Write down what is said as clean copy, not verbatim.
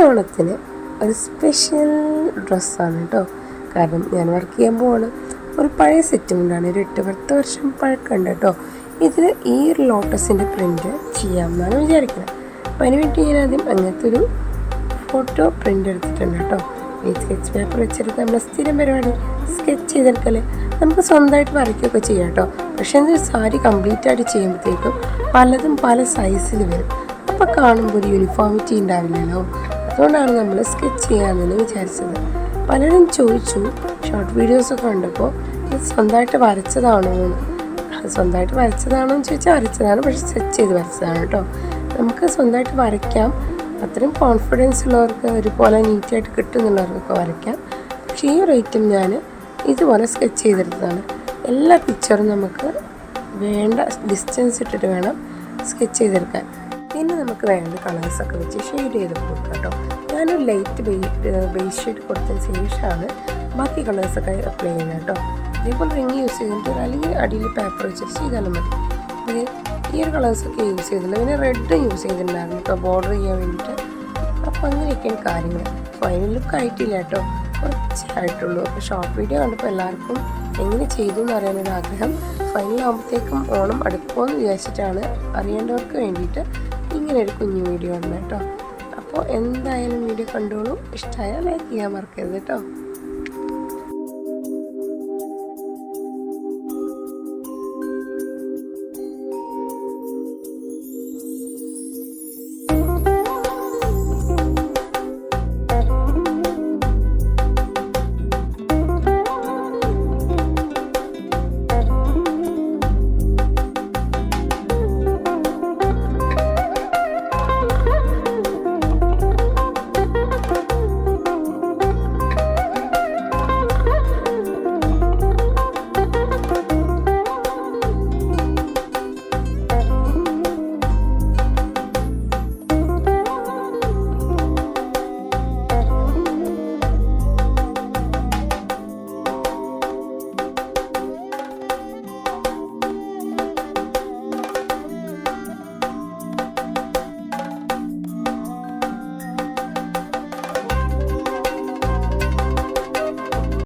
ഓണത്തിന് ഒരു സ്പെഷ്യൽ ഡ്രസ്സാണ് കേട്ടോ. കാരണം ഞാൻ വർക്ക് ചെയ്യാൻ പോവാണ്. ഒരു പഴയ സെറ്റും കൊണ്ടാണ്, ഒരു 8-10 വർഷം പഴക്കമുണ്ട് കേട്ടോ. ഇതിൽ ഈ ഒരു ലോട്ടസിൻ്റെ പ്രിൻറ്റ് ചെയ്യാമെന്നാണ് വിചാരിക്കുന്നത്. അപ്പോൾ അതിന് വേണ്ടി ഞാൻ ആദ്യം അങ്ങനത്തെ ഒരു ഫോട്ടോ പ്രിൻ്റ് എടുത്തിട്ടുണ്ട് കേട്ടോ. ഈ സ്കെച്ച് പേപ്പർ വെച്ചെടുത്ത് നമ്മുടെ സ്ഥിരം പരിപാടി സ്കെച്ച് ചെയ്തെടുക്കൽ. നമുക്ക് സ്വന്തമായിട്ട് വരയ്ക്കുകയൊക്കെ ചെയ്യാം കേട്ടോ. പക്ഷേ എന്തൊരു സാരി കംപ്ലീറ്റ് ആയിട്ട് ചെയ്യുമ്പോഴത്തേക്കും പലതും പല സൈസിൽ വരും. അപ്പോൾ കാണുമ്പോൾ ഒരു യൂണിഫോമിറ്റി ഉണ്ടാവില്ലല്ലോ. അതുകൊണ്ടാണ് നമ്മൾ സ്കെച്ച് ചെയ്യാമെന്ന് വിചാരിച്ചത്. പലരും ചോദിച്ചു ഷോർട്ട് വീഡിയോസൊക്കെ കണ്ടപ്പോൾ ഇത് സ്വന്തമായിട്ട് വരച്ചതാണോ എന്ന്. സ്വന്തമായിട്ട് വരച്ചതാണോ എന്ന് ചോദിച്ചാൽ വരച്ചതാണ്, പക്ഷേ സ്കെച്ച് ചെയ്ത് വരച്ചതാണ് കേട്ടോ. നമുക്ക് സ്വന്തമായിട്ട് വരയ്ക്കാം. അത്രയും കോൺഫിഡൻസ് ഉള്ളവർക്ക് ഒരുപോലെ നീറ്റായിട്ട് കിട്ടുന്നുള്ളവർക്കൊക്കെ വരയ്ക്കാം. പക്ഷേ ഈ ഒരു ഐറ്റം ഞാൻ ഇതുപോലെ സ്കെച്ച് ചെയ്തെടുത്തതാണ്. എല്ലാ പിക്ചറും നമുക്ക് വേണ്ട ഡിസ്റ്റൻസ് ഇട്ടിട്ട് വേണം സ്കെച്ച് ചെയ്തെടുക്കാൻ. പിന്നെ നമുക്ക് വേണ്ട കളേഴ്സൊക്കെ വെച്ച് ഷെയ്ഡ് ചെയ്ത് കൊടുക്കാം കേട്ടോ. ഞാനൊരു ലൈറ്റ് ബേസ് ഷെയ്ഡ് കൊടുത്തതിന് ശേഷമാണ് ബാക്കി കളേഴ്സൊക്കെ അപ്ലൈ ചെയ്യുന്നത് കേട്ടോ. ഇതേപോലെ റിങ് യൂസ് ചെയ്തിട്ട് അല്ലെങ്കിൽ അടിയിൽ പേപ്പർ വെച്ചിട്ട് ചെയ്താലും മതി. ഇത് ഈ ഒരു കളേഴ്സൊക്കെ യൂസ് ചെയ്തില്ല. പിന്നെ റെഡ് യൂസ് ചെയ്തിട്ടുണ്ടായിരുന്നു കേട്ടോ, ബോർഡർ ചെയ്യാൻ വേണ്ടിയിട്ട്. അപ്പോൾ അങ്ങനെയൊക്കെയാണ് കാര്യങ്ങൾ. ഫൈനൽ ലുക്ക് ആയിട്ടില്ല കേട്ടോ, കുറച്ചായിട്ടുള്ളൂ. അപ്പോൾ ഷോർട്ട് വീഡിയോ കണ്ടപ്പോൾ എല്ലാവർക്കും എങ്ങനെ ചെയ്തു എന്ന് അറിയാനൊരു ആഗ്രഹം. ഫൈനലാകുമ്പോഴത്തേക്കും ഓണം അടുക്കുമോ എന്ന് വിചാരിച്ചിട്ടാണ് അറിയേണ്ടവർക്ക് വേണ്ടിയിട്ട് ഇങ്ങനെ ഒരു കുഞ്ഞു വീഡിയോ ഉണ്ട് കേട്ടോ. അപ്പോൾ എന്തായാലും വീഡിയോ കണ്ടോളൂ. ഇഷ്ടമായാൽ ലൈക്ക് ചെയ്യാൻ മറക്കരുത് കേട്ടോ.